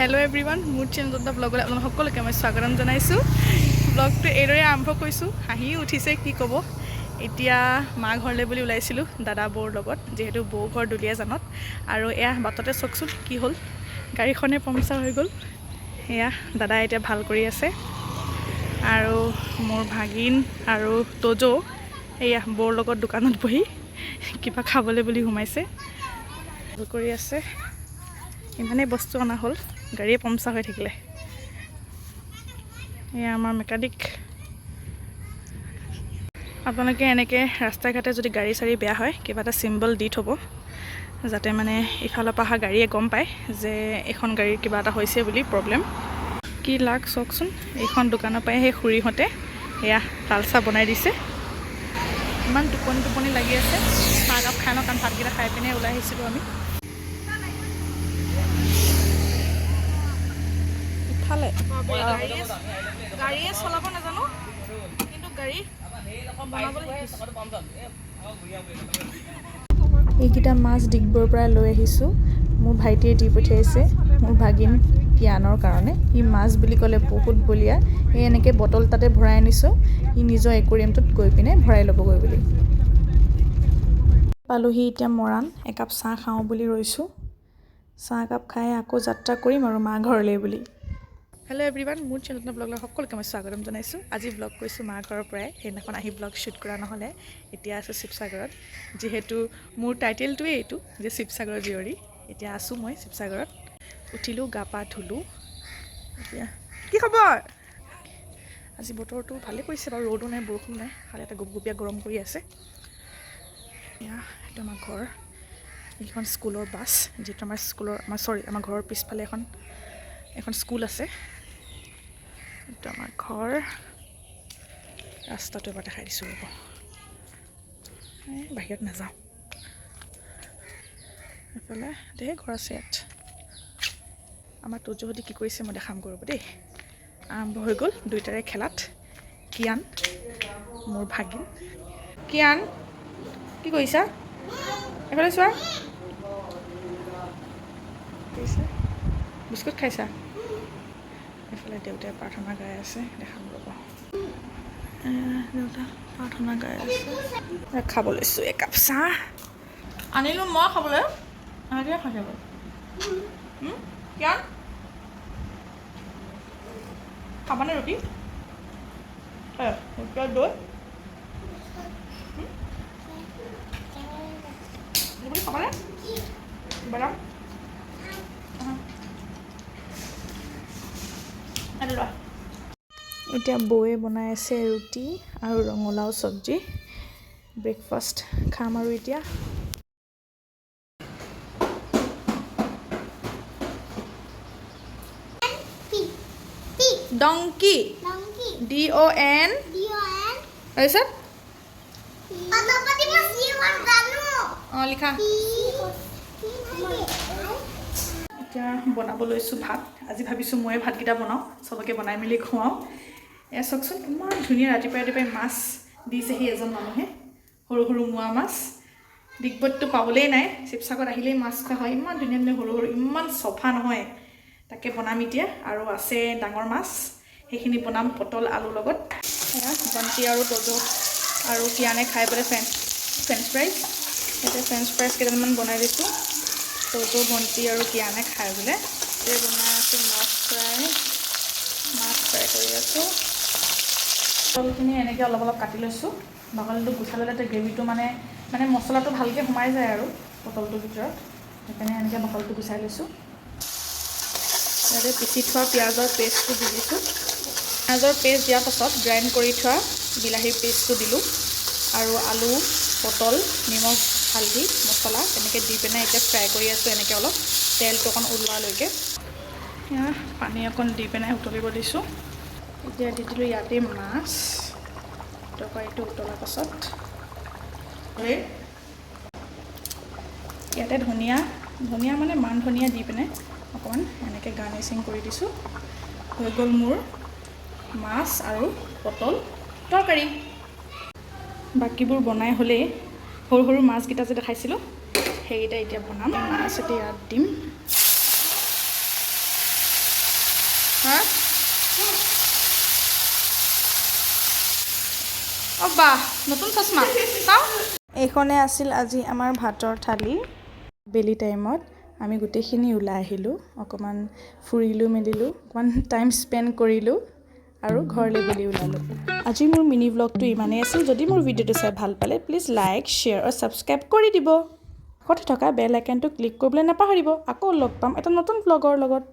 Hello' everyone, মোৰ চেনেলত ব্লগলৈ আপোনালোক সকলোকে মই স্বাগতম জনাইছোঁ। ব্লগটো এইদৰে আৰম্ভ কৰিছোঁ। হাঁহি উঠিছে, কি ক'ব। এতিয়া মা ঘৰলৈ বুলি ওলাইছিলোঁ দাদা বৌৰ লগত, যিহেতু বৌ ঘৰ দুলীয়াজানত। আৰু এয়া বাটতে চাওকচোন কি হ'ল, গাড়ীখনে পামচাৰ হৈ গ'ল। এয়া দাদাই এতিয়া ভাল কৰি আছে। আৰু মোৰ ভাগিন আৰু তজৌ এয়া বৌৰ লগত দোকানত বহি কিবা খাবলৈ বুলি সোমাইছে, ভাল কৰি আছে। ইমানেই বস্তু অনা হ'ল, গাড়ীয়ে পামচাৰ হৈ থাকিলে। এয়া আমাৰ মেকানিক। আপোনালোকে এনেকৈ ৰাস্তা ঘাটে যদি গাড়ী চাড়ী বেয়া হয়, কিবা এটা চিম্বল দি থ'ব, যাতে মানে ইফালৰ পৰা অহা গাড়ীয়ে গম পায় যে এইখন গাড়ীৰ কিবা এটা হৈছে বুলি, প্ৰব্লেম। কি লাগ চাওকচোন, এইখন দোকানৰ পৰাই সেই খুৰীহঁতে এয়া লাল চাহ বনাই দিছে। ইমান টোপনি টোপনি লাগি আছে। চাহকাপ খাই লওঁ, কাৰণ ভাতকেইটা খাই পিনে ওলাই আহিছিলোঁ আমি। গাড়ীয়ে চলাব নাজানো, কিন্তু গাড়ী এইকেইটা মাছ ডিগবৈৰ পৰা লৈ আহিছোঁ। মোৰ ভাইটিয়ে দি পঠিয়াইছে মোৰ ভাগিন কিয়ানৰ কাৰণে। ই মাছ বুলি ক'লে বহুত বলিয়া। এই এনেকৈ বটল তাতে ভৰাই আনিছোঁ, ই নিজৰ একুৰিয়ামটোত গৈ পিনে ভৰাই ল'বগৈ বুলি। পালোহি এতিয়া মৰাণ, একাপ চাহ খাওঁ বুলি ৰৈছোঁ। চাহ একাপ খাই আকৌ যাত্ৰা কৰিম আৰু মা ঘৰলৈ বুলি। হেল্ল' এভৰিৱান, মোৰ চেনেলত ব্লগলৈ সকলোকে মই স্বাগতম জনাইছোঁ। আজি ব্লগ কৰিছোঁ মা ঘৰৰ পৰাই। সেইদিনাখন আহি ব্লগ শ্বুট কৰা নহ'লে। এতিয়া আছোঁ শিৱসাগৰত, যিহেতু মোৰ টাইটেলটোৱেই এইটো যে শিৱসাগৰৰ জীয়ৰী। এতিয়া আছোঁ মই শিৱসাগৰত। উঠিলোঁ, গা পা ধুলোঁ। এতিয়া কি খবৰ? আজি বতৰটো ভালেই কৰিছে বাৰু, ৰ'দো নাই বৰষুণ নাই, খালি এটা গুপগুপীয়া গৰম কৰি আছে। এয়া এইটো আমাৰ ঘৰ। এইখন স্কুলৰ বাছ, যিহেতু আমাৰ ঘৰৰ পিছফালে এখন স্কুল আছে। এইটো আমাৰ ঘৰ। ৰাস্তাটো এবাৰ দেখাই দিছোঁ ৰ'ব, বাহিৰত নাযাওঁ। এইফালে ধেৰ ঘৰ আছে ইয়াত। আমাৰ তজৌহঁতে কি কৰিছে মই দেখাম ৰ'ব দেই। আৰম্ভ হৈ গ'ল দুইটাৰে খেলাত। কিয়ান মোৰ ভাগিন। কিয়ান কি কৰিছা? এইফালে চোৱা। বিস্কুট খাইছা? এইফালে দেউতাই প্ৰাৰ্থনা গাই আছে, দেখাম ৰ'ব। দেউতা প্ৰাৰ্থনা গাই আছে। খাব লৈছোঁ একাপ চাহ। আনিলোঁ মই খাবলৈ, এনেকৈ খাইছে বাৰু। কিয়ান খাবানে ৰুটি? দৈ ৰুটি খাবানে? বাদাম এতিয়া বৌয়ে বনাই আছে ৰুটি আৰু ৰঙালাও চব্জি। ব্ৰেকফাষ্ট খাম আৰু এতিয়া। ডংকি, DON, তাৰপিছত অঁ লিখা। এতিয়া বনাব লৈছোঁ ভাত। আজি ভাবিছোঁ ময়ে ভাতকেইটা বনাওঁ, চবকে বনাই মেলি খুৱাওঁ। এয়া চাওকচোন, ইমান ধুনীয়া ৰাতিপুৱাই মাছ দিছেহি এজন মানুহে। সৰু সৰু মোৱা মাছ। ডিগবৈতটো পাবলেই নাই, শিৱসাগৰত আহিলেই মাছ খোৱা হয়। ইমান ধুনীয়া ধুনীয়া সৰু সৰু, ইমান চফা নহয়। তাকে বনাম এতিয়া। আৰু আছে ডাঙৰ মাছ, সেইখিনি বনাম পটল আলুৰ লগত। এয়া বন্তি আৰু তজৌ আৰু কিয়ানে খাই পেলাই ফ্ৰেঞ্চ ফ্ৰাইজ। ইয়াতে ফ্ৰেঞ্চ ফ্ৰাইজ কেইটামান বনাই দিছোঁ। তজৌ, ভণ্টি আৰু কিয়ানে খাই বোলে। এতিয়া বনাই আছোঁ মাছ ফ্ৰাই কৰি আছোঁ। পটলখিনি এনেকৈ অলপ অলপ কাটি লৈছোঁ। বাকলিটো গুচাই ল'লে গ্ৰেভিটো মানে মছলাটো ভালকৈ সোমাই যায় আৰু পটলটোৰ ভিতৰত। সেইকাৰণে এনেকৈ বাকলিটো গুচাই লৈছোঁ। ইয়াতে পিচি থোৱা পিঁয়াজৰ পেষ্টটো দি দিছোঁ। পিঁয়াজৰ পেষ্ট দিয়াৰ পাছত গ্ৰাইণ্ড কৰি থোৱা বিলাহীৰ পেষ্টটো দিলোঁ। আৰু আলু, পটল, নিমখ, হালধি, মছলা এনেকৈ দি পিনে এতিয়া ফ্ৰাই কৰি আছোঁ। এনেকৈ অলপ তেলটো অকণ ওলোৱালৈকে পানী অকণ দি পিনে উতলিব দিছোঁ। এতিয়া দি দিলোঁ ইয়াতে মাছ। তৰকাৰীটো উতলাৰ পাছত ইয়াতে ধনিয়া মানে মান ধনিয়া দি পিনে অকণমান এনেকৈ গাৰ্নিচিং কৰি দিছোঁ। হৈ গ'ল মোৰ মাছ আৰু পটল তৰকাৰী। বাকীবোৰ বনাই হ'লেই, সৰু সৰু মাছকেইটা যে দেখাইছিলোঁ সেইকেইটা এতিয়া বনাম। মাছ এতিয়া ইয়াত দিম। হা অ' বাহ নতুন চশমা চাওঁ এইখনে আছিল আজি আমাৰ ভাতৰ থালি বেলি টাইমত আমি গোটেইখিনি ওলাই আহিলোঁ অকণমান ফুৰিলোঁ মেলিলোঁ অকণমান টাইম স্পেণ্ড কৰিলোঁ আৰু ঘৰলৈ বুলি ওলালোঁ আজি মোৰ মিনি ব্লগটো ইমানেই আছিল যদি মোৰ ভিডিঅ'টো চাই ভাল পালে প্লিজ লাইক শ্বেয়াৰ আৰু ছাবস্ক্ৰাইব কৰি দিব কাষতে থকা বেল আইকনটো ক্লিক কৰিবলৈ নাপাহৰিব আকৌ লগ পাম এটা নতুন ব্লগৰ লগত